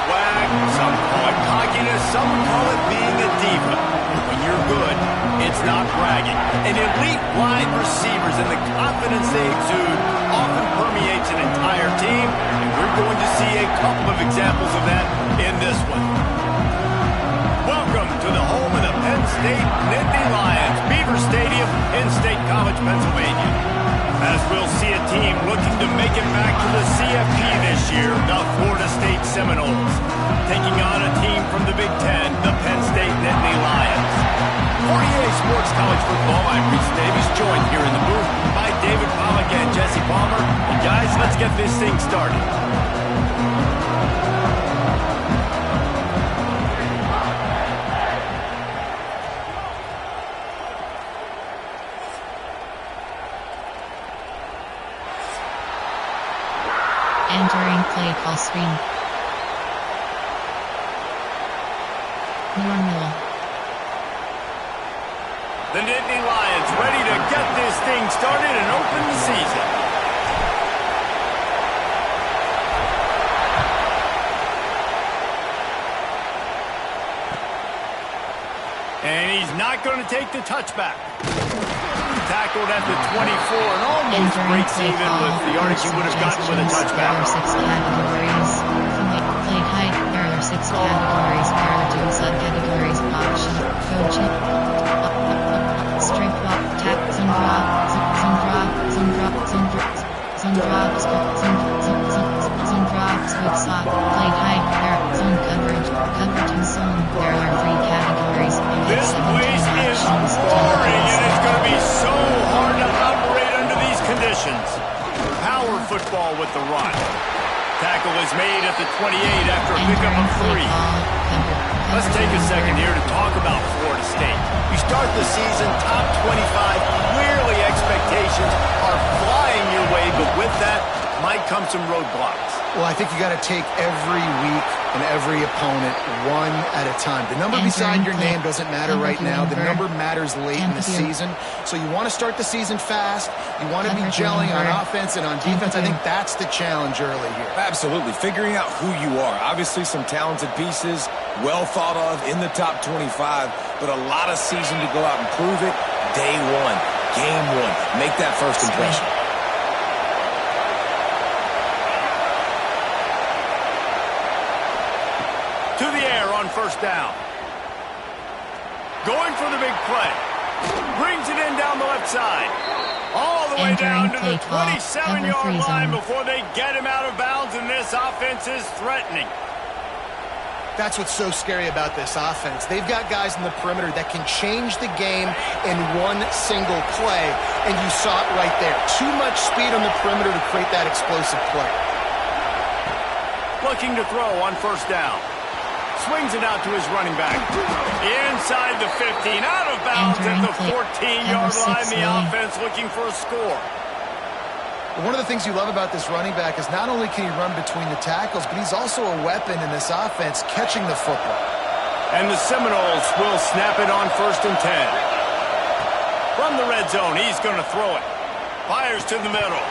swag, some call it cockiness, some call it being a diva. When you're good, it's not bragging. And elite wide receivers and the confidence they exude often permeates an entire team, and we're going to see a couple of examples of that in this one. Welcome to the home of the Penn State Nittany Lions, Beaver Stadium in State College, Pennsylvania. As we'll see a team looking to make it back to the CFP this year, the Florida State Seminoles, taking on a team from the Big Ten, the Penn State Nittany Lions. For EA Sports College Football, I'm Reese Davies, joined here in the booth by David Pollack and Jesse Palmer. And guys, let's get this thing started. Entering play call screen. Normal. The Nittany Lions ready to get this thing started and open the season. And he's not going to take the touchback. Tackled at the 24 and almost breaks even with the yardage he would have gotten with a touchback. There are 6 categories. Play height. There are 6 categories. There are 2 subcategories. Option. Coaching. Strip walk. Tap. Some drop. Some drop. Some drop. Some drop. Some drops. Some drops. With sock. Play height. There are zone coverage. Coverage and zone. There are 3 categories. This place is roaring, and it's going to be so hard to operate under these conditions. Power football with the run. Tackle is made at the 28 after a pickup of 3. Let's take a second here to talk about Florida State. You start the season top 25. Clearly expectations are flying your way, but with that might come some roadblocks. Well, I think you got to take every week and every opponent one at a time. The number beside your name doesn't matter right now. The number matters late in the season. So you want to start the season fast. You want to be gelling on offense and on defense. I think that's the challenge early here. Absolutely. Figuring out who you are. Obviously some talented pieces, well thought of in the top 25, but a lot of season to go out and prove it. Day one, game one. Make that first impression. To the air on first down. Going for the big play. Brings it in down the left side. All the way down to the 27-yard line before they get him out of bounds, and this offense is threatening. That's what's so scary about this offense. They've got guys in the perimeter that can change the game in one single play, and you saw it right there. Too much speed on the perimeter to create that explosive play. Looking to throw on first down. Swings it out to his running back. Inside the 15, out of bounds at the 14-yard line. The offense looking for a score. One of the things you love about this running back is not only can he run between the tackles, but he's also a weapon in this offense catching the football. And the Seminoles will snap it on first and 10. From the red zone, he's going to throw it. Fires to the middle.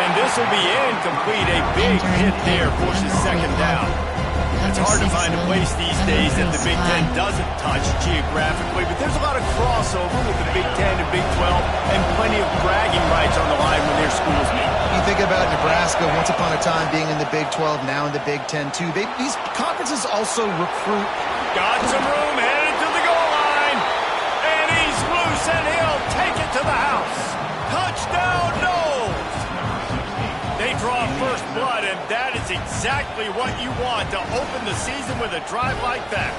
And this will be incomplete. A big hit there forces second down. It's hard to find a place these days that the Big Ten doesn't touch geographically, but there's a lot of crossover with the Big Ten and Big 12 and plenty of bragging rights on the line when their schools meet. You think about Nebraska once upon a time being in the Big 12, now in the Big 10 too. These conferences also recruit. Got some room, headed to the goal line, and he's loose, and he'll take it to the house. Touchdown, Noles! They draw first blood, and that is exactly what you want to open the season with a drive like that.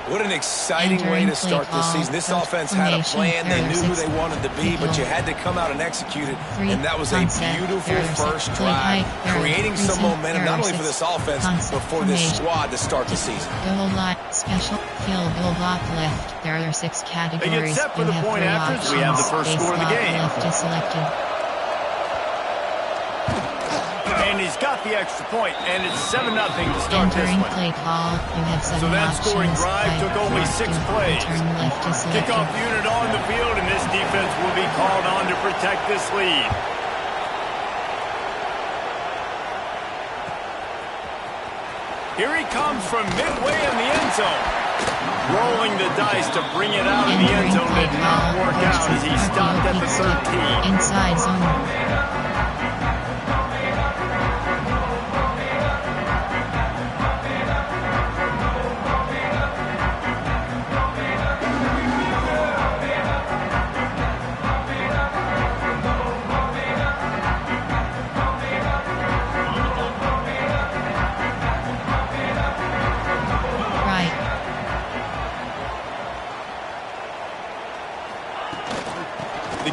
What an exciting way to start this season. This offense had a plan. They knew who they wanted to be, but you had to come out and execute it. And that was a beautiful first drive, creating some momentum, not only for this offense, but for this squad to start the season. Goal line, special, field goal block left. There are 6 categories. They get set for the point afters. We have the first score of the game. Left is selected. And he's got the extra point, and it's 7-0 to start this one. Play call. You have 7 so that scoring drive took only 6 plays. Kickoff unit on the field, and this defense will be called on to protect this lead. Here he comes from midway in the end zone. Rolling the dice to bring it out of the end zone did not work out as he stopped at the 13. Inside zone.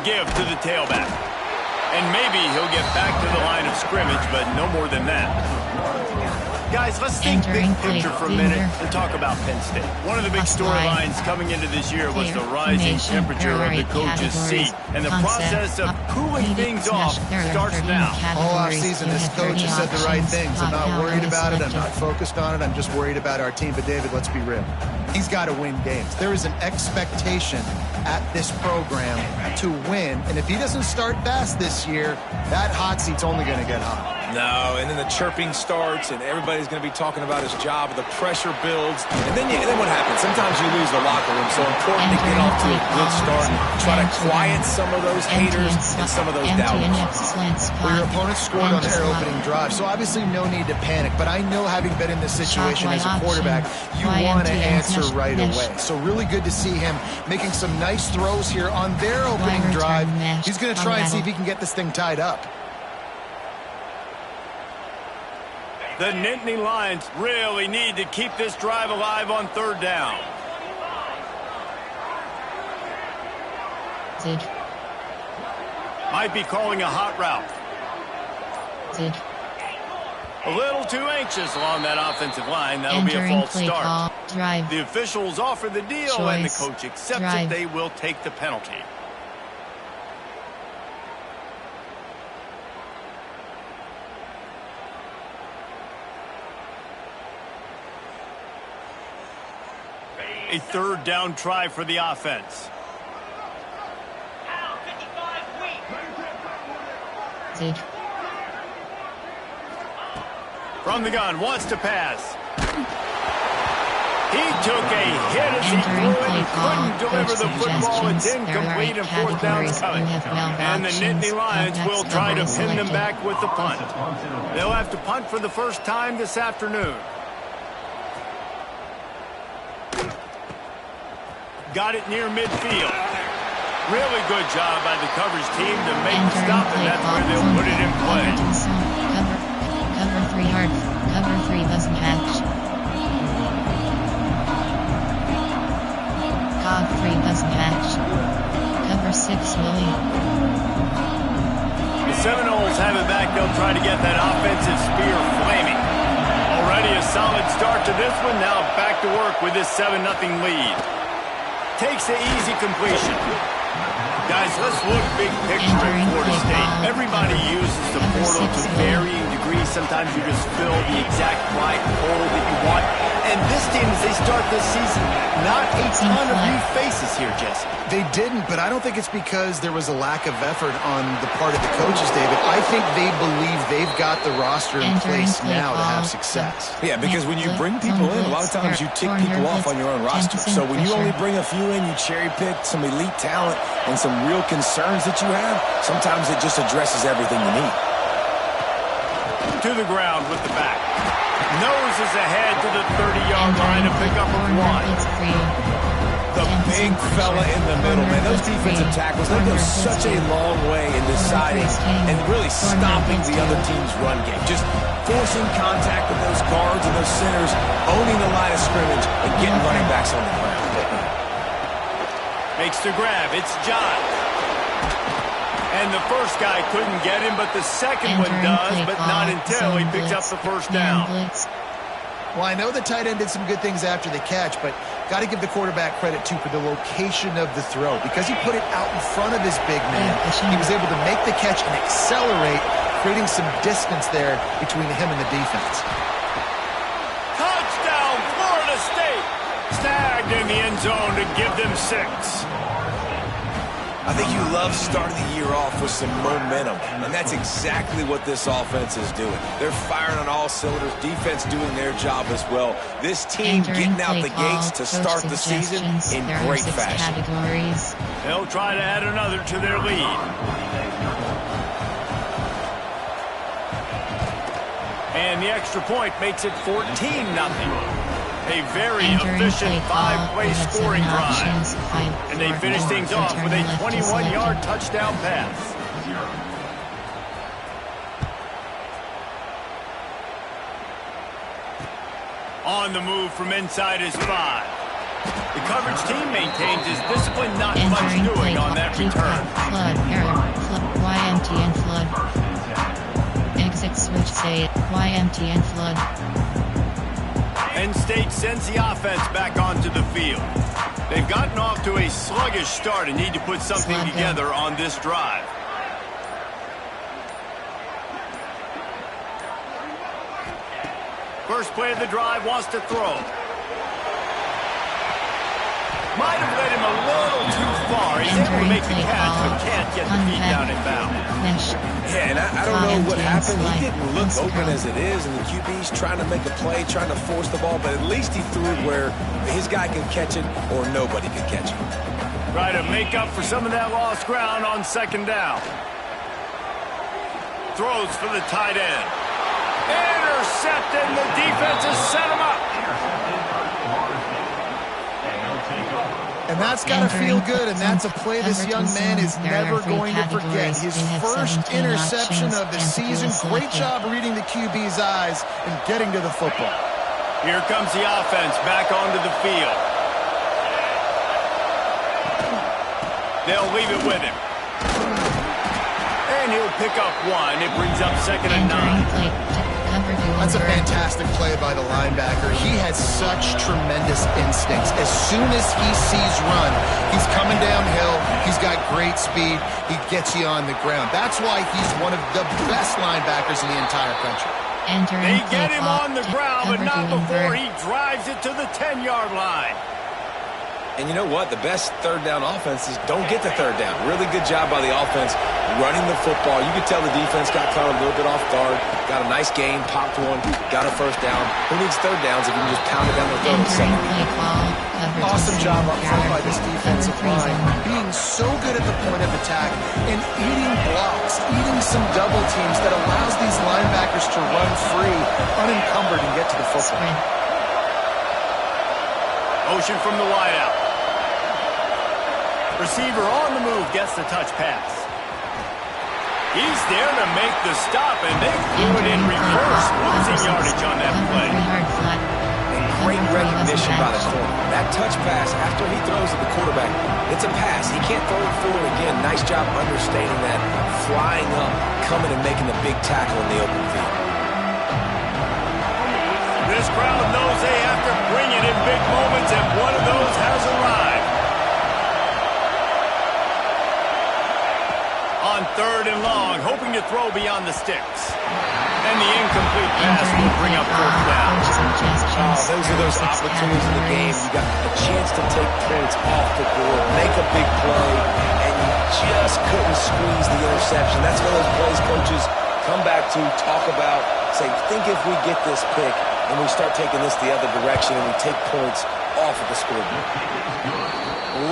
Give to the tailback. And maybe he'll get back to the line of scrimmage, but no more than that. Guys, let's think big picture for a minute and talk about Penn State. One of the big storylines coming into this year was the rising temperature of the coach's seat. And the process of cooling things off starts now. All offseason, this coach has said the right things. I'm not worried about it. I'm not focused on it. I'm just worried about our team. But, David, let's be real. He's got to win games. There is an expectation at this program to win. And if he doesn't start fast this year, that hot seat's only going to get hot. No, and then the chirping starts, and everybody's going to be talking about his job. The pressure builds, and then what happens? Sometimes you lose the locker room, so important to get off to a good start. Try to quiet some of those haters and some of those doubters. Well, your opponent scored on their opening drive, so obviously no need to panic. But I know, having been in this situation as a quarterback, you want to answer right away. So really good to see him making some nice throws here on their opening drive. He's going to try and see if he can get this thing tied up. The Nittany Lions really need to keep this drive alive on third down. Might be calling a hot route. A little too anxious along that offensive line. That'll be a false start. The officials offer the deal, and the coach accepts it. They will take the penalty. A third down try for the offense. From the gun, wants to pass. He took a hit as he threw it and couldn't deliver the football. It's incomplete and fourth down's coming. And the Nittany Lions will try to pin them back with the punt. They'll have to punt for the first time this afternoon. Got it near midfield. Really good job by the coverage team to make the stop, and that's where they'll put it in play. Cover 3 yards. Cover 3 doesn't match. Cog 3 doesn't match. Cover 6 Willie. The Seminoles have it back. They'll try to get that offensive spear flaming. Already a solid start to this one. Now back to work with this 7-0 lead. Takes the easy completion. Guys, let's look big picture at Florida State. Everybody uses the portal to varying degrees. Sometimes you just fill the exact right hole that you want. And this team, as they start this season, not a ton of new faces here, Jesse. They didn't, but I don't think it's because there was a lack of effort on the part of the coaches, David. I think they believe they've got the roster in place now to have success. Yeah, because when you bring people in, a lot of times you tick people off on your own roster. So when you only bring a few in, you cherry-pick some elite talent and some real concerns that you have, sometimes it just addresses everything you need. To the ground with the back. Noses ahead to the 30-yard line to pick up a 1. The big fella in the middle, man. Those defensive tackles, they go such a long way in deciding and really stopping the other team's run game. Just forcing contact with those guards and those centers, owning the line of scrimmage, and getting running backs on the ground. Makes the grab. It's John. And the first guy couldn't get him, but the second one does, but not until he picks up the first down. Well, I know the tight end did some good things after the catch, but got to give the quarterback credit, too, for the location of the throw. Because he put it out in front of his big man, he was able to make the catch and accelerate, creating some distance there between him and the defense. Touchdown, Florida State! Snagged in the end zone to give them 6. I think you love starting the year off with some momentum, and that's exactly what this offense is doing. They're firing on all cylinders, defense doing their job as well. This team getting out the gates to start the season in great fashion. Categories. They'll try to add another to their lead. And the extra point makes it 14-0. A very efficient five-play scoring drive. And they finish things off with a 21-yard touchdown pass. On the move from inside his 5. The coverage team maintains his discipline, not much doing on that return. Flood, error, flood, YMT and flood. Exit switch, say it, YMT and flood. Penn State sends the offense back onto the field. They've gotten off to a sluggish start and need to put something together on this drive. First play of the drive, wants to throw. Might have led him a little too far. He's able to make the catch, but can't get the feet down in bounds. Yeah, and I don't know what happened. He didn't look open as it is, and the QB's trying to make a play, trying to force the ball, but at least he threw it where his guy could catch it or nobody could catch it. Try to make up for some of that lost ground on second down. Throws for the tight end. Intercepted, and the defense has set him up. And that's got to feel good, and that's a play this young man is never going to forget. His first interception of the season. Great job reading the QB's eyes and getting to the football. Here comes the offense back onto the field. They'll leave it with him. And he'll pick up one. It brings up 2nd and 9. That's a fantastic play by the linebacker. He has such tremendous instincts. As soon as he sees run, he's coming downhill. He's got great speed. He gets you on the ground. That's why he's one of the best linebackers in the entire country. They get him on the ground, but not before he drives it to the 10-yard line. And you know what? The best third down offenses don't get the third down. Really good job by the offense running the football. You could tell the defense got caught a little bit off guard. Got a nice gain, popped one, got a first down. Who needs third downs if you can just pound it down the throat at second? Awesome job up front by this defensive line. Being so good at the point of attack and eating blocks, eating some double teams that allows these linebackers to run free, unencumbered, and get to the football. Motion from the wideout. Receiver on the move gets the touch pass. He's there to make the stop, and they threw it in reverse, losing yardage on that play. Great recognition by the corner. That touch pass, after he throws at the quarterback, it's a pass. He can't throw it forward again. Nice job understanding that, flying up, coming and making the big tackle in the open field. This crowd knows they have to bring it in big moments, and one of those has arrived. On 3rd and long, hoping to throw beyond the sticks. And the incomplete pass will bring up 4th down. Those are those opportunities in the game. You got a chance to take points off the board, make a big play, and you just couldn't squeeze the interception. That's one of those plays coaches come back to, talk about, say, think if we get this pick and we start taking this the other direction and we take points off of the scoreboard.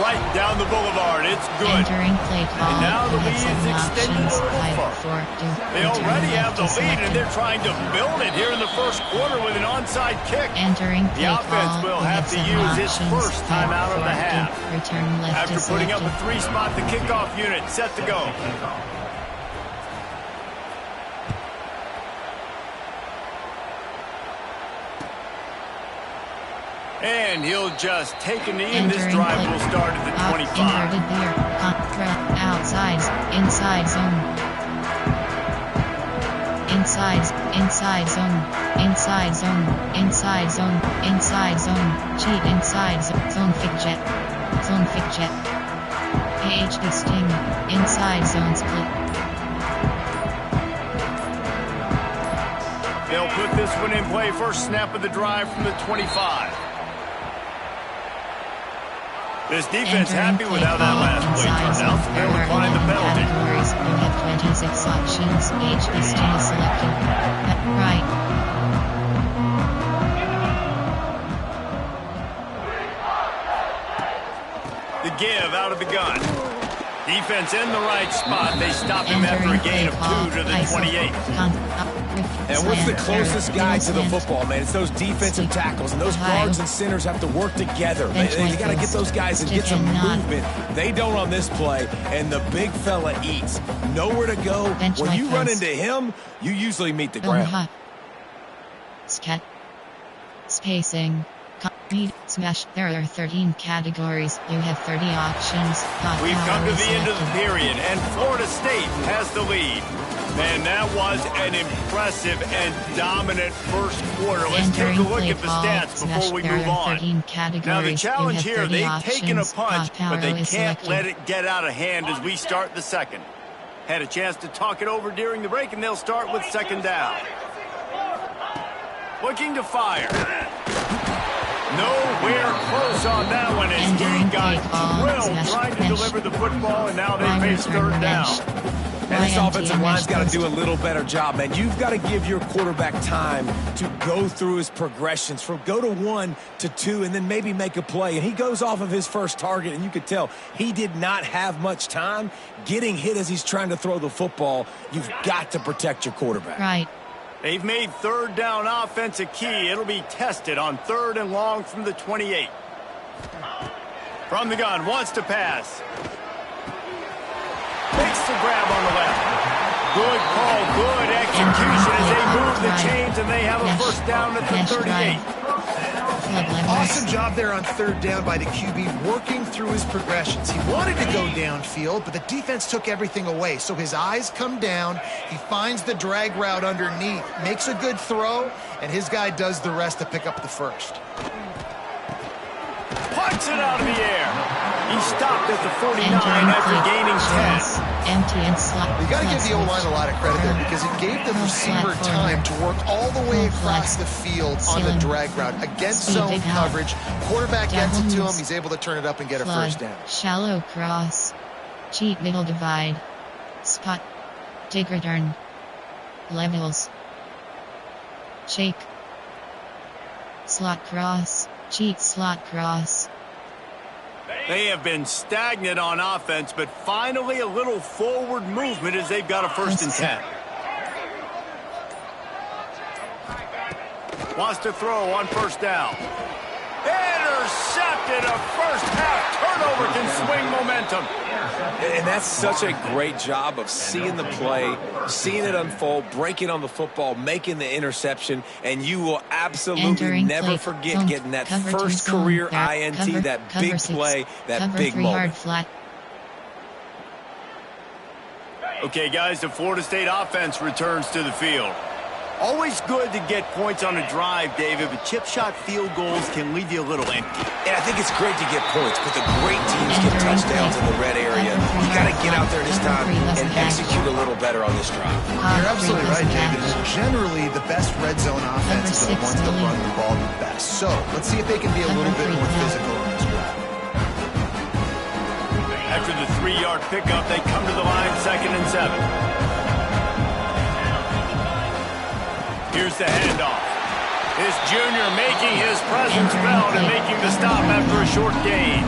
Right down the boulevard. It's good. And now the lead is extended a little far. They already have the lead, and they're trying to build it here in the first quarter with an onside kick. The offense will have to use its first time out of the half. After putting up a 3-spot, the kickoff unit set to go. And he'll just take a knee, and this drive will start at the 25. Outside, inside zone. Inside zone, inside zone, inside zone, inside zone. Cheat inside zone jet. PHP sting, inside zone split. They'll put this one in play. First snap of the drive from the 25. This defense happy with how that last play turned out. They'll Defense in the right spot. They stop him after a gain of 2 to the 28. And what's the closest guy to the football, man? It's those defensive tackles, and those guards and centers have to work together. They got to get those guys and get some movement. They don't on this play, and the big fella eats. Nowhere to go. When you run into him, you usually meet the ground. Scat. Spacing. Smash. There are 13 categories. You have 30 options. We've come to the end of the period, and Florida State has the lead. Man, that was an impressive and dominant first quarter. Let's take a look at the stats before we move on. Now, the challenge here, they've taken a punch, but they can't let it get out of hand as we start the second. Had a chance to talk it over during the break, and they'll start with second down. Looking to fire. Nowhere close on that one as he got drilled trying to deliver the football, and now they face third down. And this offensive line's got to do a little better job, man. You've got to give your quarterback time to go through his progressions from go to 1 to 2 and then maybe make a play. And he goes off of his first target, and you could tell he did not have much time getting hit as he's trying to throw the football. You've got to protect your quarterback. Right. They've made third down offense a key. It'll be tested on 3rd and long from the 28. From the gun, wants to pass. Makes the grab on the left. Good call, good execution as they move the chains, and they have a first down at the 38. Awesome job there on 3rd down by the QB, working through his progressions. He wanted to go downfield, but the defense took everything away. So his eyes come down, he finds the drag route underneath, makes a good throw, and his guy does the rest to pick up the first. Punts it out of the air. He stopped at the 49 after gaining 10. Empty and slot. You got to give the O-line a lot of credit there because it gave the receiver time to work all the way across the field on the drag route. Against zone coverage, quarterback gets it to him, he's able to turn it up and get a first down. Shallow cross. Cheat middle divide. Spot. Dig return. Levels. Shake. Slot cross. Cheat slot cross. They have been stagnant on offense, but finally a little forward movement as they've got a 1st and 10. Wants to throw on 1st down. Intercepted. A first half turnover can swing momentum. And that's such a great job of seeing the play, seeing it unfold, breaking on the football, making the interception, and you will absolutely never forget getting that first career INT, that big play, that big moment. Okay, guys, the Florida State offense returns to the field. Always good to get points on a drive, David, but chip shot field goals can leave you a little empty. And I think it's great to get points, but the great teams get touchdowns in the red area. You got to get out there this time and execute a little better on this drive. You're absolutely right, David. Generally, the best red zone offenses are the ones that run the ball the best. So let's see if they can be a little bit more physical on this drive. After the 3-yard pickup, they come to the line 2nd and 7. Here's the handoff. This junior making his presence felt and making the stop after a short gain.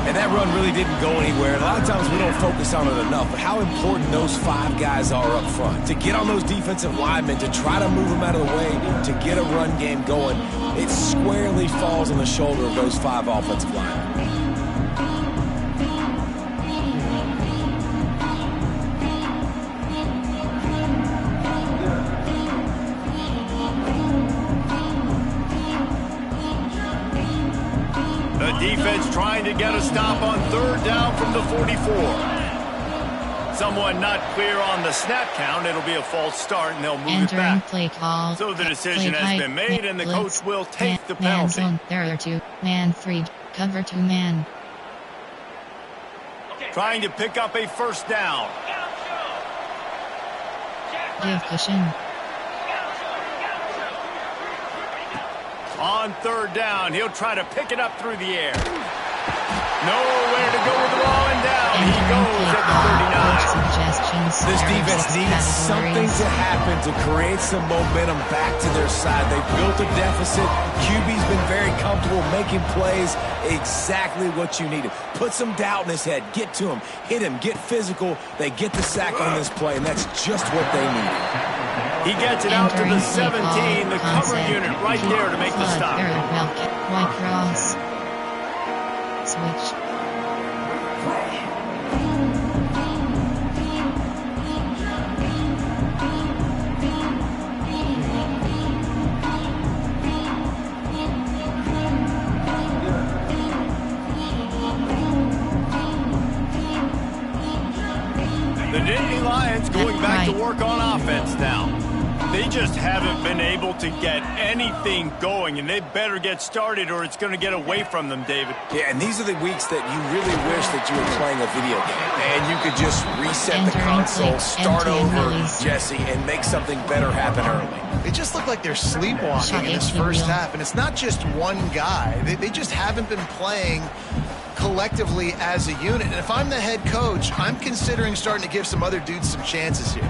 And that run really didn't go anywhere. A lot of times we don't focus on it enough, but how important those 5 guys are up front. To get on those defensive linemen, to try to move them out of the way, to get a run game going, it squarely falls on the shoulder of those 5 offensive linemen. Defense trying to get a stop on 3rd down from the 44. Someone not clear on the snap count. It'll be a false start, and they'll move it back. Play call. So the decision has been made, and the coach will take the penalty. There are 2. Man 3. Cover 2 man. Trying to pick up a 1st down. Give cushion. On 3rd down, he'll try to pick it up through the air. Nowhere to go with the ball, and down he goes at the 39. This defense needs something to happen to create some momentum back to their side. They built a deficit. QB's been very comfortable making plays. Exactly what you needed. Put some doubt in his head. Get to him. Hit him. Get physical. They get the sack on this play, and that's just what they needed. He gets it out to the 17, the cover unit right there to make the stop. White cross. Switch. The Nittany Lions going back to work on offense now. They just haven't been able to get anything going, and they better get started or it's going to get away from them, David. Yeah, and these are the weeks that you really wish that you were playing a video game, and you could just reset the console, start over, Jesse, and make something better happen early. It just looked like they're sleepwalking in this first half, and it's not just one guy. They just haven't been playing collectively as a unit. And if I'm the head coach, I'm considering starting to give some other dudes some chances here.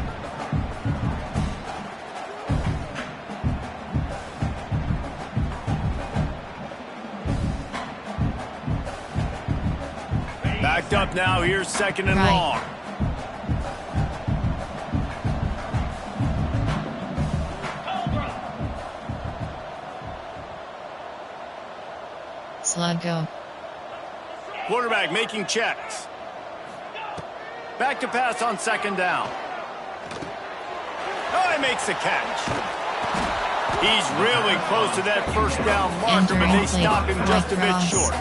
Backed up now, here's second and long. Slug go. Quarterback making checks. Back to pass on second down. Oh, he makes the catch. He's really close to that first down marker, but they stop him just a bit short.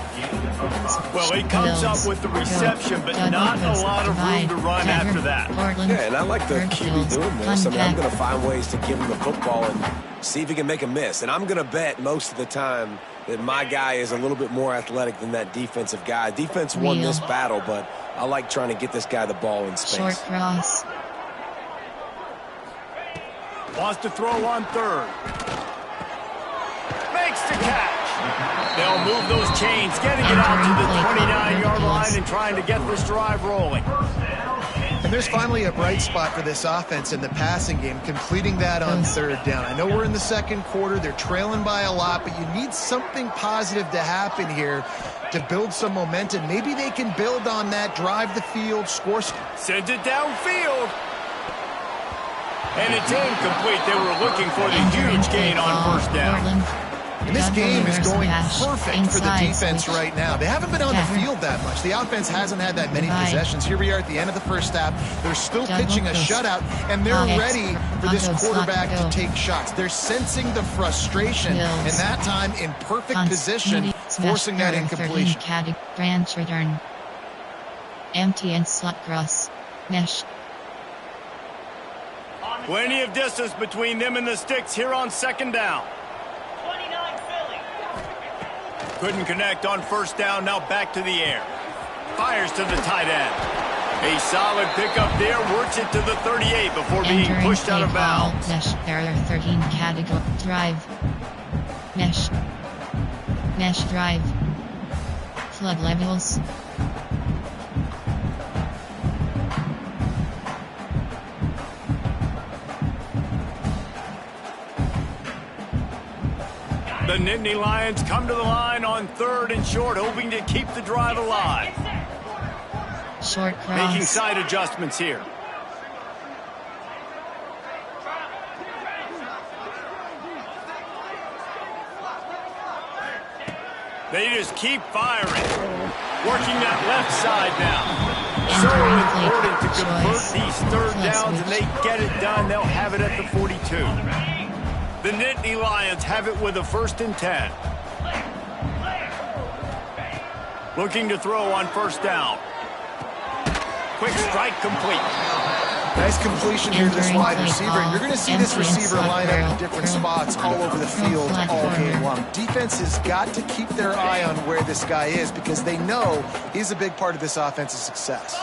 Well, he comes up with the reception, but not a lot of room to run after that. Yeah, and I like the QB doing this. I mean, I'm going to find ways to give him the football and see if he can make a miss. And I'm going to bet most of the time that my guy is a little bit more athletic than that defensive guy. Defense won this battle, but I like trying to get this guy the ball in space. Short cross. Wants to throw on third. Makes the catch. They'll move those chains, getting it out to the 29-yard line and trying to get this drive rolling. And there's finally a bright spot for this offense in the passing game, completing that on third down. I know we're in the second quarter. They're trailing by a lot, but you need something positive to happen here to build some momentum. Maybe they can build on that, drive the field, score. Sends it downfield. And it's incomplete. They were looking for the huge gain on first down. And this game is going perfect for the defense right now. They haven't been on the field that much. The offense hasn't had that many possessions. Here we are at the end of the first half. They're still pitching a shutout, and they're ready for this quarterback to take shots. They're sensing the frustration, and that time in perfect position, forcing that incompletion. Branch return. Empty and slot cross. Mesh. Plenty of distance between them and the sticks here on second down. Couldn't connect on first down, now back to the air. Fires to the tight end. A solid pickup there, works it to the 38 before being pushed out of bounds. Mesh, error 13 category, drive. Mesh. Mesh drive. Flood levels. The Nittany Lions come to the line on third and short, hoping to keep the drive alive. Short cross. Making side adjustments here. They just keep firing. Working that left side now. So important to convert these third downs, and they get it done. They'll have it at the 42. The Nittany Lions have it with a 1st and 10. Looking to throw on first down. Quick strike complete. Nice completion here to this wide receiver. And you're going to see this receiver line up in different spots all over the field all game long. Defense has got to keep their eye on where this guy is because they know he's a big part of this offense's success.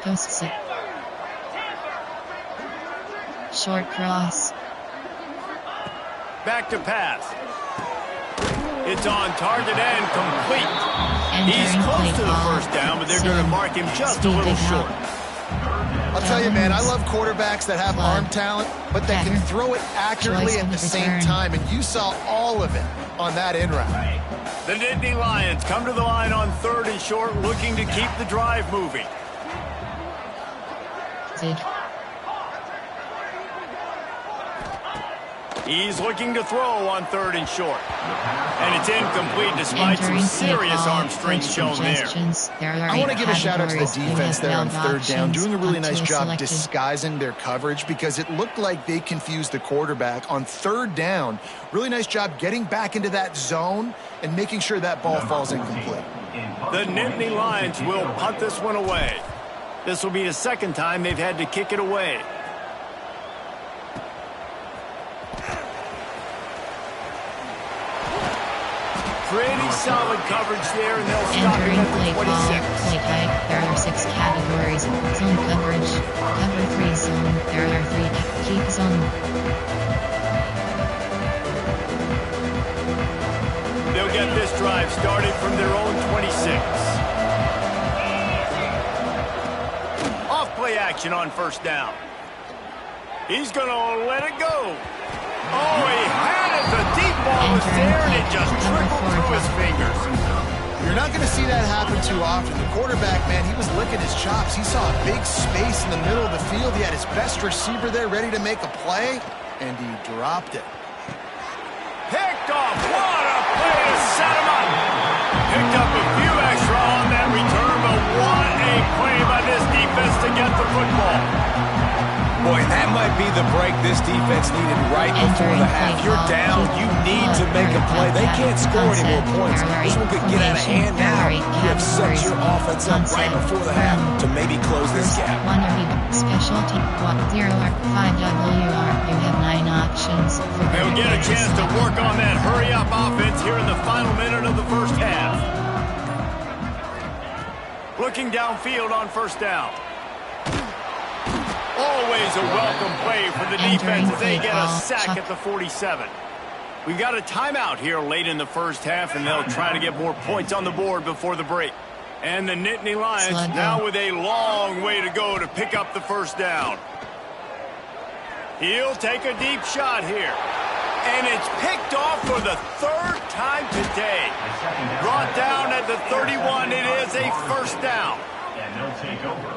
Post it. Short cross. Back to pass. It's on target and complete. He's close to the first down, but they're going to mark him just a little short. I'll tell you, man, I love quarterbacks that have arm talent, but that can throw it accurately at the same time, and you saw all of it on that in route. The Nittany Lions come to the line on 3rd and short, looking to keep the drive moving. He's looking to throw on 3rd and short. And it's incomplete despite some serious arm strength shown there. I want to give a shout out to the defense there on 3rd down, doing a really nice job disguising their coverage because it looked like they confused the quarterback on 3rd down. Really nice job getting back into that zone and making sure that ball falls incomplete. The Nittany Lions will punt this one away. This will be the 2nd time they've had to kick it away. Pretty solid coverage there, and they'll stop him at the 26. Play type, there are 6 categories. Zone coverage, cover 3 zone, there are 3, keep zone. They'll get this drive started from their own 26. Off play action on 1st down. He's going to let it go. Oh, he had it. The deep ball was there, and it just trickled through his fingers. You're not going to see that happen too often. The quarterback, man, he was licking his chops. He saw a big space in the middle of the field. He had his best receiver there ready to make a play, and he dropped it. Picked off. What a play to set him up. Picked up a few extra on that return, but what a play by this defense to get the football. Boy, that might be the break this defense needed right before the half. You're down. You need to make a play. They can't score any more points. This one could get out of hand now. You have set your offense up right before the half to maybe close this gap. Special team 1-0 or 5WR. You have 9 options. They'll get a chance to work on that hurry-up offense here in the final minute of the 1st half. Looking downfield on 1st down. Always a welcome play for the defense as they get a sack at the 47. We've got a timeout here late in the 1st half, and they'll try to get more points on the board before the break. And the Nittany Lions now with a long way to go to pick up the 1st down. He'll take a deep shot here. And it's picked off for the 3rd time today. Brought down at the 31. It is a 1st down.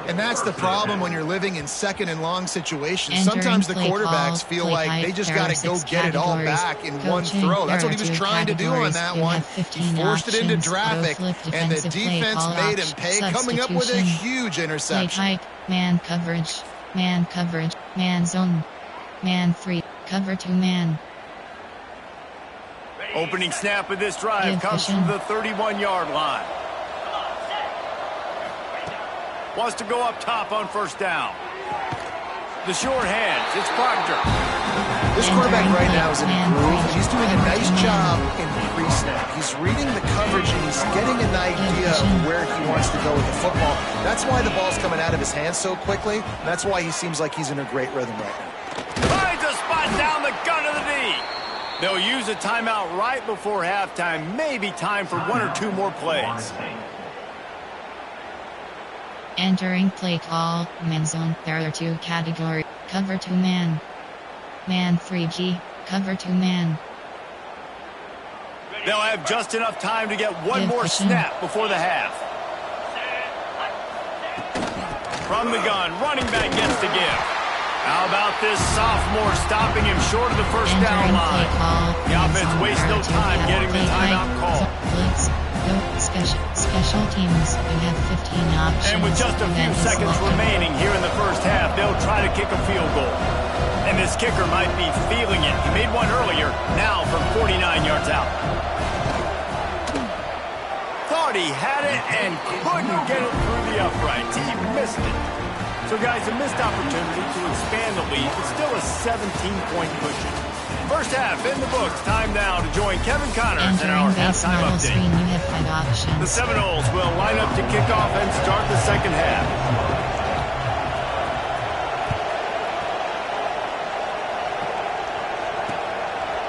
And that's the problem when you're living in 2nd and long situations. Sometimes the quarterbacks feel like they just got to go get it all back in one throw. That's what he was trying to do on that one. He forced it into traffic, and the defense made him pay, coming up with a huge interception. Man coverage, man zone, man free, cover 2 man. Opening snap of this drive comes from the 31-yard line. Wants to go up top on 1st down. The short hands, it's Proctor. This quarterback right now is in a groove. He's doing a nice job in pre-snap. He's reading the coverage, and he's getting an idea of where he wants to go with the football. That's why the ball's coming out of his hands so quickly. That's why he seems like he's in a great rhythm right now. Finds a spot down the gun of the knee. They'll use a timeout right before halftime. Maybe time for 1 or 2 more plays. Entering play call, man zone, there are 2 categories, cover 2 man. Man 3G, cover 2 man. They'll have just enough time to get one more snap before the half. From the gun, running back gets the give. How about this sophomore stopping him short of the 1st down line? The offense wastes no time getting the timeout call. Special teams, you have 15 options. And with just a few seconds remaining here in the 1st half, they'll try to kick a field goal. And this kicker might be feeling it. He made one earlier, now from 49 yards out. Thought he had it and couldn't get it through the uprights. He missed it. So, guys, a missed opportunity to expand the lead, but still a 17-point cushion. 1st half in the books. Time now to join Kevin Connors in our halftime update. Screen, you have 5 options. The Seminoles will line up to kick off and start the 2nd half.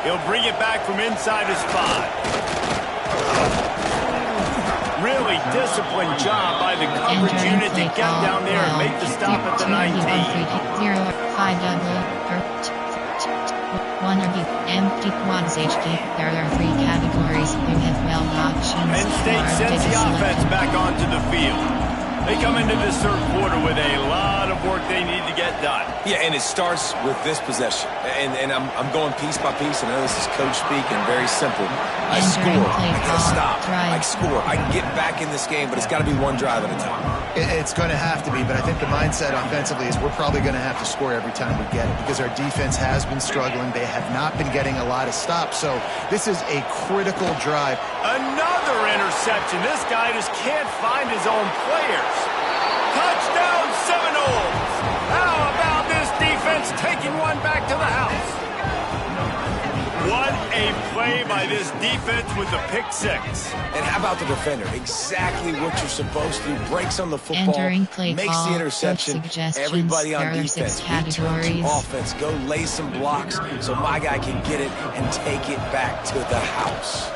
He'll bring it back from inside his 5. Really disciplined job by the coverage unit to get down there and make the stop at the 19. 1 of you empty quads HD. There are 3 categories. You have 12 options. Penn State sends the offense back onto the field. They come into this third quarter with a lot of work they need to get done. Yeah, and it starts with this possession. And I'm going piece by piece. I know this is coach speak and very simple. I score. I got to stop. I score. I can get back in this game, but it's got to be one drive at a time. It's going to have to be, but I think the mindset offensively is we're probably going to have to score every time we get it because our defense has been struggling. They have not been getting a lot of stops, so this is a critical drive. Another interception. This guy just can't find his own players. Touchdown Seminoles. How about this defense taking one back to the house? What a play by this defense with the pick 6. And how about the defender? Exactly what you're supposed to. Breaks on the football, makes the interception. Everybody on defense, we turn to offense. Go lay some blocks so my guy can get it and take it back to the house.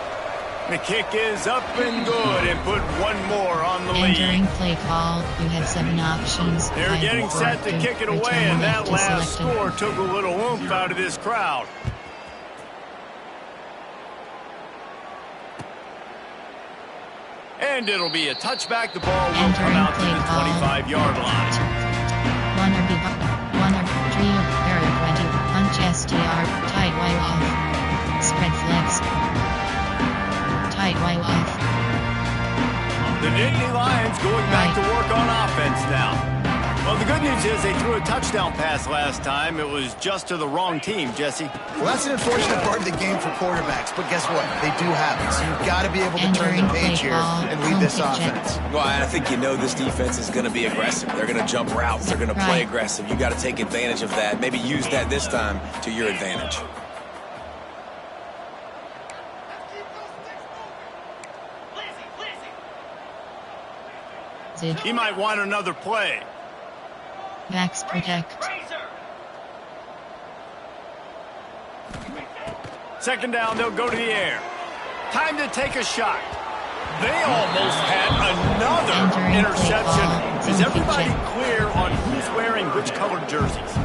The kick is up and good and put one more on the lead. Entering play call, you have 7 options. They're getting set to kick it away, and that last score took a little oomph out of this crowd. And it'll be a touchback. The ball will come out to the 25-yard line. 1 or 3 error 20 punch STR tight way off spread flex tight way off. The Nittany Lions going back to work on offense now. Well, the good news is they threw a touchdown pass last time. It was just to the wrong team, Jesse. Well, that's an unfortunate part of the game for quarterbacks, but guess what? They do happen. So you've got to be able to turn the page here and lead this offense. Well, I think you know this defense is going to be aggressive. They're going to jump routes. They're going to play aggressive. You got to take advantage of that. Maybe use that this time to your advantage. He might want another play. Backs protect. Second down, they'll go to the air. Time to take a shot. They almost had another interception. Is everybody clear on who's wearing which colored jerseys?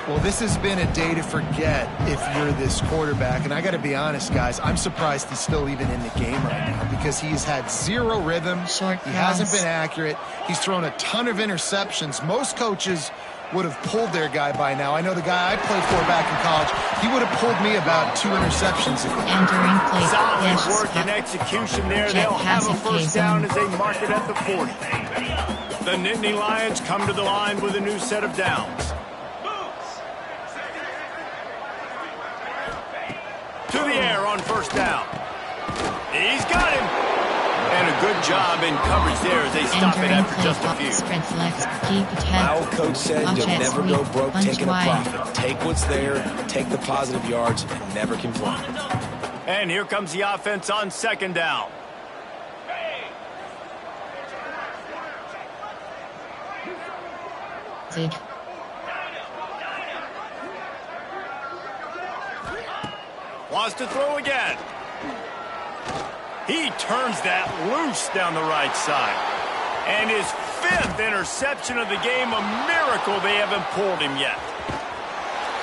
Well, this has been a day to forget if you're this quarterback. And I got to be honest, guys, I'm surprised he's still even in the game right now because he's had 0 rhythm. He hasn't been accurate. He's thrown a ton of interceptions. Most coaches would have pulled their guy by now. I know the guy I played for back in college, he would have pulled me about 2 interceptions ago. Solid work and execution there. They'll have a first down as they mark it at the 40. The Nittany Lions come to the line with a new set of downs. To the air on first down. He's got him. And a good job in coverage there as they stop it after just a few. My old coach said you'll never go broke taking a profit. Take what's there, take the positive yards, and never complain. And here comes the offense on second down. Wants to throw again. He turns that loose down the right side. And his 5th interception of the game, a miracle they haven't pulled him yet.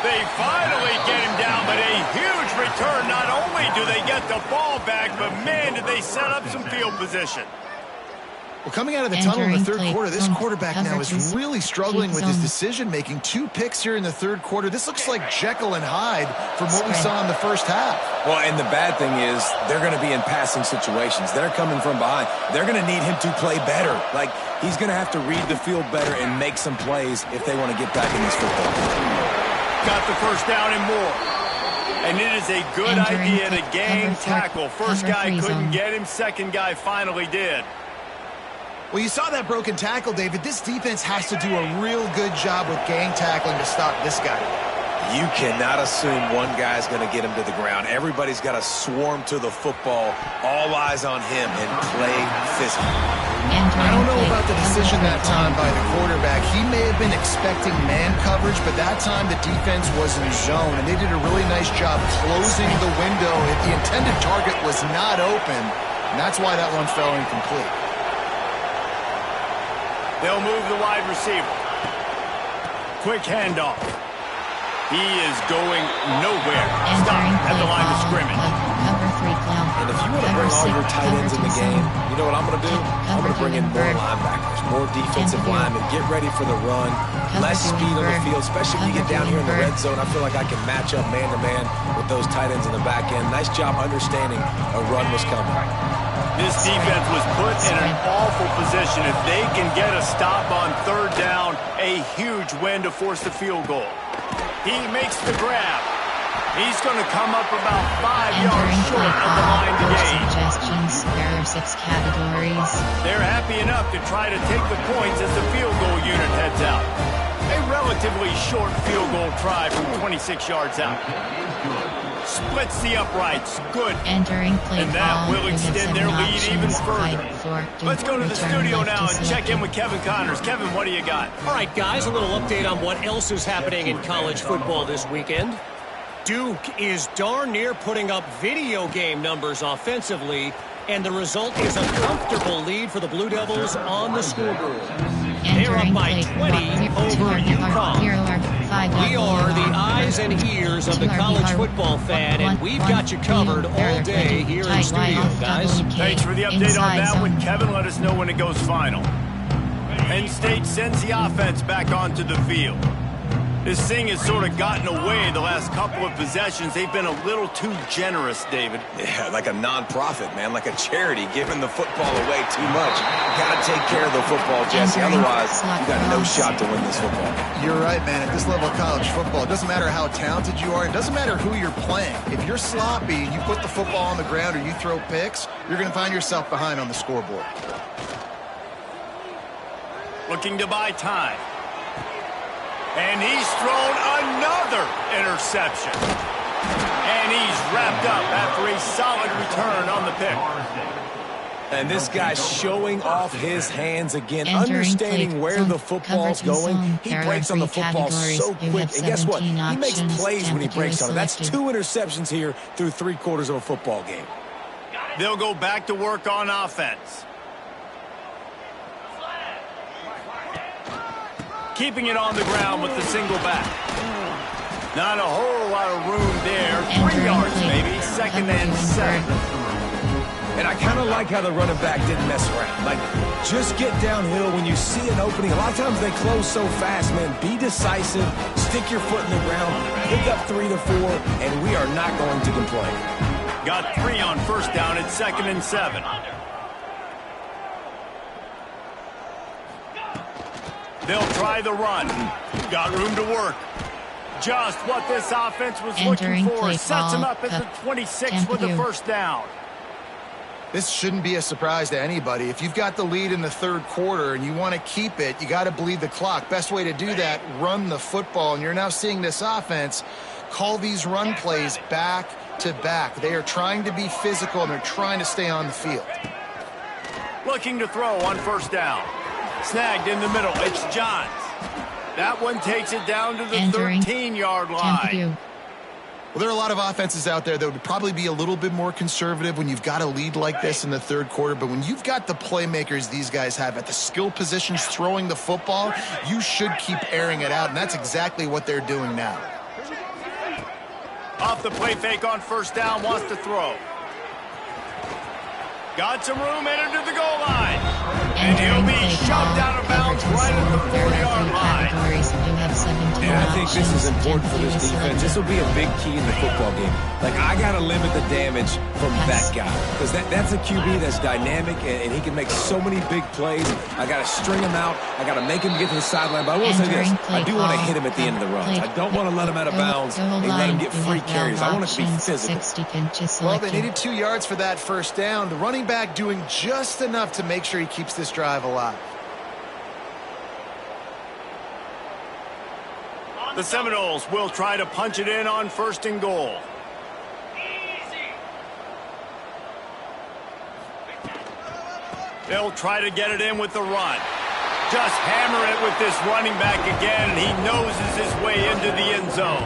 They finally get him down, but a huge return. Not only do they get the ball back, but man, did they set up some field position. Well, coming out of the tunnel in the third quarter, this quarterback now is really struggling with his decision-making. 2 picks here in the third quarter. This looks like Jekyll and Hyde from what we saw in the first half. Well, and the bad thing is they're going to be in passing situations. They're coming from behind. They're going to need him to play better. Like, he's going to have to read the field better and make some plays if they want to get back in this football. Got the first down and more. And it is a good idea to gang tackle. First guy couldn't get him. Second guy finally did. Well, you saw that broken tackle, David. This defense has to do a real good job with gang tackling to stop this guy. You cannot assume one guy's going to get him to the ground. Everybody's got to swarm to the football, all eyes on him, and play physical. I don't know about the decision that time by the quarterback. He may have been expecting man coverage, but that time the defense was in zone, and they did a really nice job closing the window. If the intended target was not open, and that's why that one fell incomplete. They'll move the wide receiver. Quick handoff. He is going nowhere. Stop at the line of scrimmage. Cover 3 clown. And if you want to bring all your tight ends in the game, you know what I'm going to do? I'm going to bring in more linebackers, more defensive linemen. Get ready for the run. Less speed on the field, especially when you get down here in the red zone. I feel like I can match up man-to-man with those tight ends in the back end. Nice job understanding a run was coming. This defense was put in an awful position. If they can get a stop on third down, a huge win to force the field goal. He makes the grab. He's going to come up about 5 yards short of the line to gain. Suggestions, there are 6 categories. They're happy enough to try to take the points as the field goal unit heads out. A relatively short field goal try from 26 yards out. Splits the uprights. Good. Entering play and that will extend their lead even further. Let's go to the studio now and check in with Kevin Connors. Kevin, what do you got? All right, guys, a little update on what else is happening in college football this weekend. Duke is darn near putting up video game numbers offensively, and the result is a comfortable lead for the Blue Devils on the scoreboard. They're up by 20 over UConn. We are the eyes and ears of the college football fan, and we've got you covered all day here in studio, guys. Thanks for the update on that one, Kevin. Let us know when it goes final. Penn State sends the offense back onto the field. This thing has sort of gotten away the last couple of possessions. They've been a little too generous, David. Yeah, like a non-profit, man, like a charity, giving the football away too much. Got to take care of the football, Jesse. Otherwise, you got no shot to win this football. You're right, man. At this level of college football, it doesn't matter how talented you are. It doesn't matter who you're playing. If you're sloppy and you put the football on the ground or you throw picks, you're going to find yourself behind on the scoreboard. Looking to buy time. And he's thrown another interception. And he's wrapped up after a solid return on the pick. And this guy's showing off his hands again, understanding where the football's going. He breaks on the football so quick. And guess what? He makes plays when he breaks on it. That's 2 interceptions here through 3/4 of a football game. They'll go back to work on offense. Keeping it on the ground with the single back. Not a whole lot of room there. 3 yards maybe. 2nd and 7. And I kind of like how the running back didn't mess around. Like, just get downhill when you see an opening. A lot of times they close so fast, man. Be decisive. Stick your foot in the ground. Pick up 3 to 4, and we are not going to complain. Got 3 on 1st down. It's 2nd and 7. They'll try the run. Got room to work. Just what this offense was looking for. Sets him up at the 26 with the 1st down. This shouldn't be a surprise to anybody. If you've got the lead in the 3rd quarter and you want to keep it, you got to bleed the clock. Best way to do that, run the football. And you're now seeing this offense call these run plays back to back. They are trying to be physical and they're trying to stay on the field. Looking to throw on 1st down. Snagged in the middle. It's Johns. That one takes it down to the 13-yard line. Well, there are a lot of offenses out there that would probably be a little bit more conservative when you've got a lead like this in the 3rd quarter. But when you've got the playmakers these guys have at the skill positions throwing the football, you should keep airing it out. And that's exactly what they're doing now. Off the play fake on 1st down, wants to throw. Got some room, headed to the goal line. And he'll be shoved out of bounds right at the 40-yard line. And I think this is important for this defense. This will be a big key in the football game. Like, I got to limit the damage from that guy. Because that's a QB that's dynamic, and he can make so many big plays. I got to string him out. I got to make him get to the sideline. But I will say this. I do want to hit him at the end of the runs. I don't want to let him out of bounds and let him get free carries. I want it to be physical. Well, they needed 2 yards for that 1st down. The running back doing just enough to make sure he keeps this drive alive. The Seminoles will try to punch it in on 1st and goal. They'll try to get it in with the run. Just hammer it with this running back again, and he noses his way into the end zone.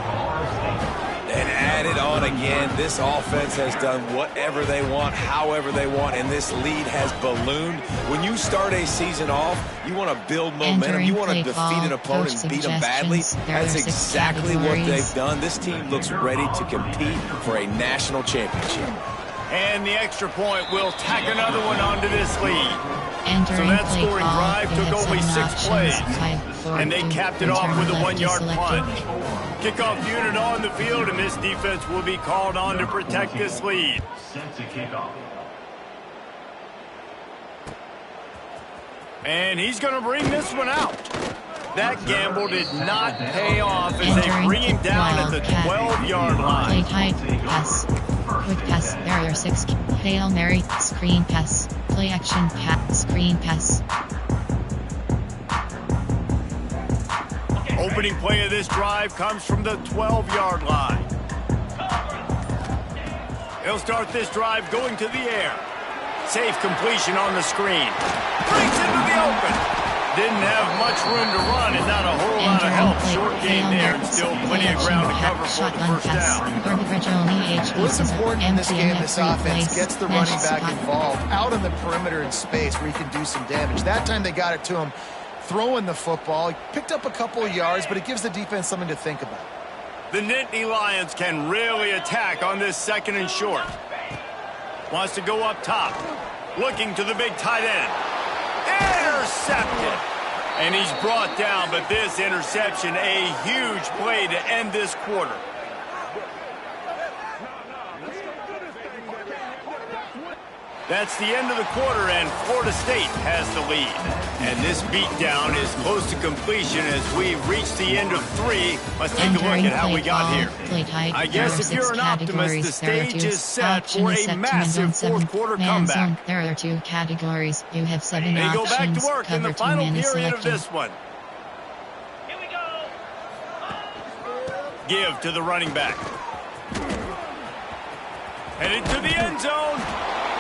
And had it on again. This offense has done whatever they want, however they want, and this lead has ballooned. When you start a season off, you want to build momentum. You want to defeat an opponent and beat them badly. That's exactly what they've done. This team looks ready to compete for a national championship. And the extra point will tack another one onto this lead. So that scoring drive took only 6 plays, and they capped it off with a 1-yard punt. Kickoff unit on the field, and this defense will be called on to protect this lead. And he's going to bring this one out. That gamble did not pay off as they bring him down at the 12-yard line. Play tight, pass. Quick pass, barrier 6, Hail Mary, screen pass, play action, pass, screen pass. Opening play of this drive comes from the 12-yard line. He'll start this drive going to the air. Safe completion on the screen. Brings into the open. Didn't have much room to run and not a whole lot of help. Short gain there and still plenty of ground to cover for the first down. What's important in this game, this offense gets the running back involved out on the perimeter in space where he can do some damage. That time they got it to him throwing the football. He picked up a couple of yards, but it gives the defense something to think about. The Nittany Lions can really attack on this 2nd and short. Wants to go up top. Looking to the big tight end. Intercepted. And he's brought down, but this interception, a huge play to end this quarter. That's the end of the quarter, and Florida State has the lead. And this beatdown is close to completion as we reach the end of 3. Let's take a look at how we got here. I guess if you're an optimist, the stage is set for a massive 4th quarter comeback. There are 2 categories. You have 7 they options. Go back to work in the final period selected. of this one. Here we go. Give to the running back. Headed to the end zone.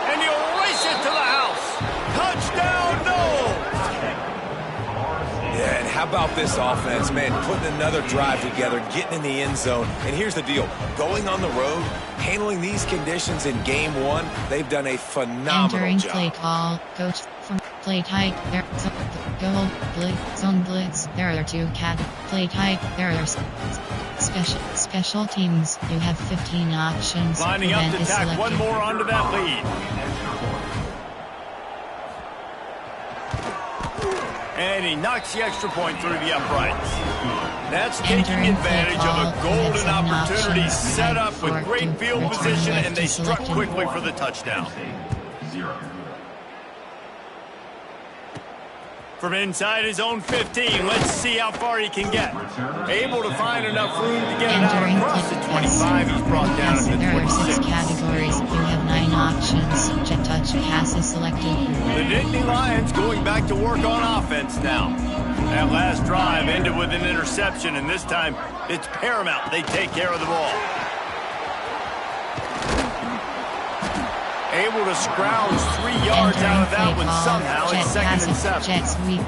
And he'll race it to the house. Touchdown, no! Yeah, and how about this offense, man? Putting another drive together, getting in the end zone. And here's the deal. Going on the road, handling these conditions in game 1, they've done a phenomenal job. Play call. Coach from play tight. There. Go. Blitz. Zone blitz. There are 2 play tight. There are special teams. You have 15 options. Lining up to tack one more onto that lead. And he knocks the extra point through the uprights. That's taking advantage of a golden opportunity set up with great field position, and they struck quickly for the touchdown. From inside his own 15, let's see how far he can get. Able to find enough room to get it out across the 25. He's brought down to the 26. There are 6 categories. You have 9 options. Jet touch pass is selected. The Nittany Lions going back to work on offense now. That last drive ended with an interception, and this time it's paramount they take care of the ball. Able to scrounge 3 yards out of that one somehow. It's 2nd and 7. Jet sweep.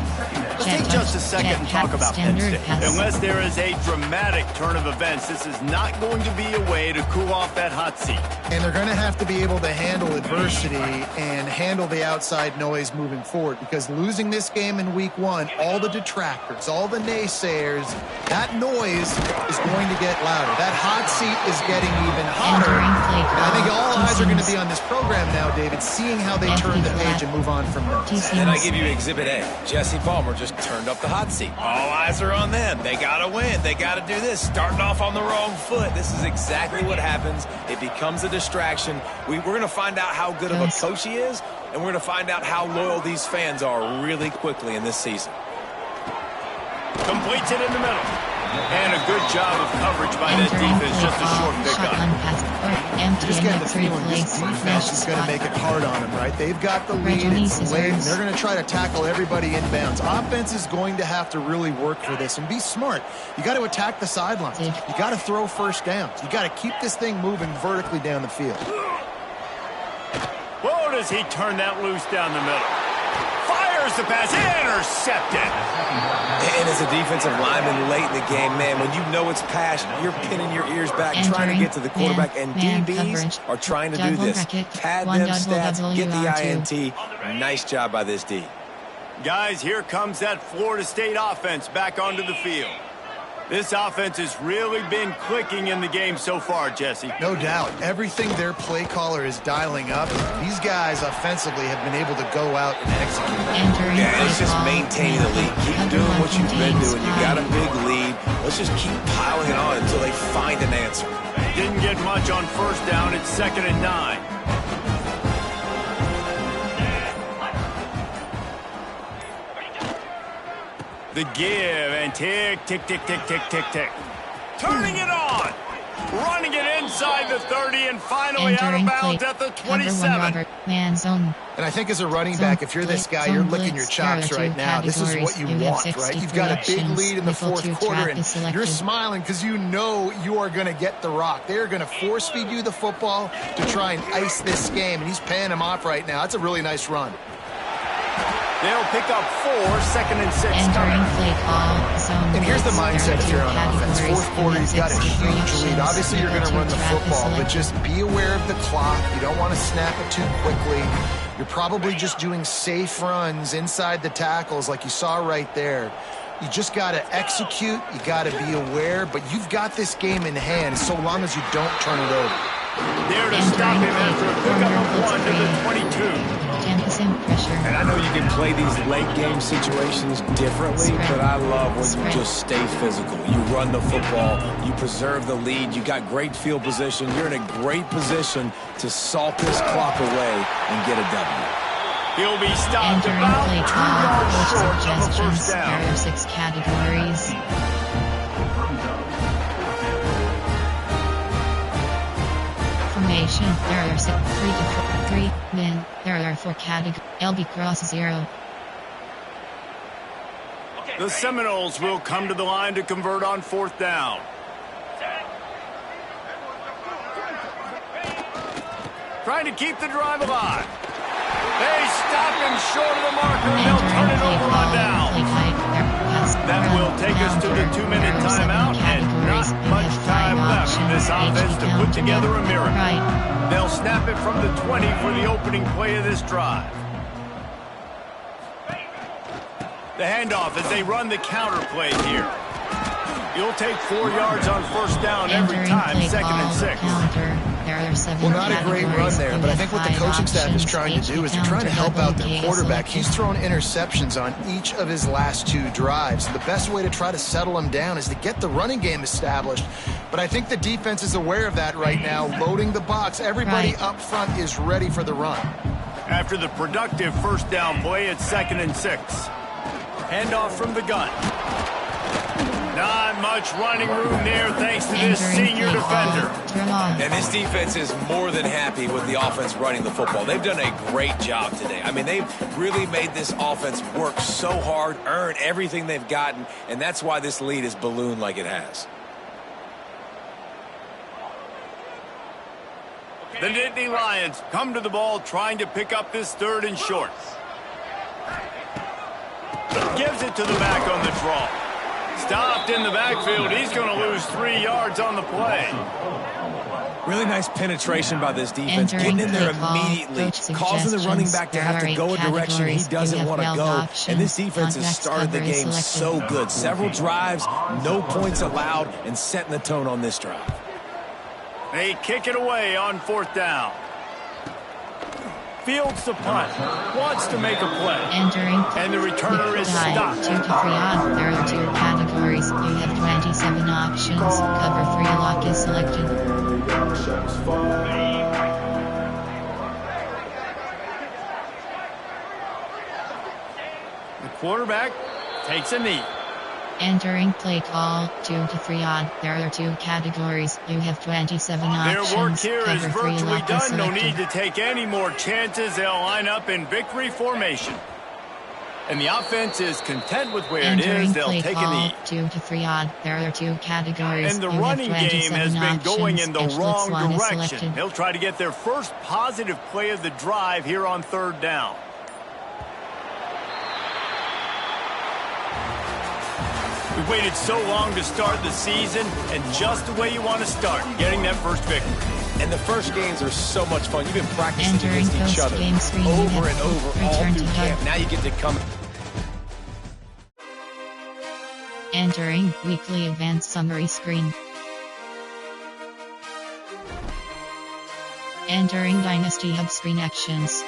Let's take just a second and talk about Penn State. Unless there is a dramatic turn of events, this is not going to be a way to cool off that hot seat. And they're going to have to be able to handle adversity and handle the outside noise moving forward, because losing this game in week 1, all the detractors, all the naysayers, that noise is going to get louder. That hot seat is getting even hotter. And I think all eyes are going to be on this program now, David, seeing how they turn the page and move on from this. And I give you Exhibit A. Jesse Palmer just turned up the hot seat. All eyes are on them. They got to win. They got to do this. Starting off on the wrong foot. This is exactly what happens. It becomes a distraction. We're going to find out how good of a coach he is, and we're going to find out how loyal these fans are really quickly in this season. Completes it in the middle. And a good job of coverage by that defense. Just a short pickup. Just getting the feeling this defense is going to make it hard on them, right? They've got the lead. It's late, and they're going to try to tackle everybody inbounds. Offense is going to have to really work for this and be smart. You got to attack the sidelines. You got to throw first downs. You got to keep this thing moving vertically down the field. Whoa, does he turn that loose down the middle? Fires the pass, intercepted. And as a defensive lineman late in the game, man, when you know it's passed, you're pinning your ears back, trying to get to the quarterback, and DBs are trying to do this. Pad them stats, get the INT. Nice job by this D. Guys, here comes that Florida State offense back onto the field. This offense has really been clicking in the game so far, Jesse. No doubt. Everything their play caller is dialing up, these guys offensively have been able to go out and execute. Yeah, it's just maintaining the lead. Keep doing what you've been doing. You got a big lead. Let's just keep piling it on until they find an answer. Didn't get much on first down. It's 2nd and 9. The give and tick, tick, tick, tick, tick, tick, tick. Turning it on. Running it inside the 30 and finally out of bounds at the 27. Man zone. And I think as a running back, if you're this guy, you're licking your chops right now. This is what you want, right? You've got a big lead in the fourth quarter, and you're smiling because you know you are going to get the rock. They're going to force feed you the football to try and ice this game, and he's paying him off right now. That's a really nice run. They'll pick up 4, 2nd and 6 coming. And here's the mindset if you're on offense. Fourth quarter, you've got a huge lead. Obviously, you're going to run the football, but just be aware of the clock. You don't want to snap it too quickly. You're probably just doing safe runs inside the tackles like you saw right there. You just got to execute. You got to be aware, but you've got this game in hand so long as you don't turn it over. There to stop him after a pickup of 1 to the 22. And I know you can play these late game situations differently, but I love when you just stay physical. You run the football, you preserve the lead, you got great field position, you're in a great position to salt this clock away and get a W. He'll be stopped about 2 yards short of a first down. There are 6 categories. Formation. There are 3 men. There are 4 categories. LB cross 0. The Seminoles will come to the line to convert on 4th down. Trying to keep the drive alive. They stop him short of the marker, and they'll turn it over on down. That will take us to the 2-minute timeout, and not much time left for this offense to put together a miracle. They'll snap it from the 20 for the opening play of this drive. The handoff as they run the counter play here. You'll take 4 yards on first down every time, 2nd and 6. Well, not a great run there, but I think what the coaching staff is trying to do is they're trying to help out their quarterback. He's thrown interceptions on each of his last 2 drives. The best way to try to settle him down is to get the running game established. But I think the defense is aware of that right now, loading the box. Everybody up front is ready for the run. After the productive first down play, it's 2nd and 6. Handoff from the gun. Not much running room there thanks to this senior defender. And this defense is more than happy with the offense running the football. They've done a great job today. I mean, they've really made this offense work so hard, earn everything they've gotten, and that's why this lead is ballooned like it has. The Nittany Lions come to the ball trying to pick up this 3rd and short. Gives it to the back on the draw. Stopped in the backfield. He's going to lose 3 yards on the play. Really nice penetration by this defense. Getting in there immediately, causing the running back to have to go a direction he doesn't want to go. And this defense has started the game so good. Several drives, no points allowed, and setting the tone on this drive. They kick it away on 4th down. Fields the punt. Wants to make a play. And the returner is stopped. 2 to 3 on. There are 2 categories. You have 27 options. Cover 3 lock is selected. The quarterback takes a knee. Entering play call, 2 to 3 on. There are 2 categories. You have 27 options. Their work here is Cover 3 virtually lock is done. No selected. need to take any more chances. They'll line up in victory formation. And the offense is content with where it is. They'll take a knee. 2 to 3 on. There are 2 categories. And the You running have game has 27 been going in the options. wrong Blitz 1 is direction. selected. They'll try to get their first positive play of the drive here on 3rd down. We waited so long to start the season, and just the way you want to start, getting that first victory. And the first games are so much fun. You've been practicing Entering against each other post-game screening over and at over all return through to camp. hub. Now you get to come. Entering weekly advanced summary screen. Entering Dynasty Hub screen actions.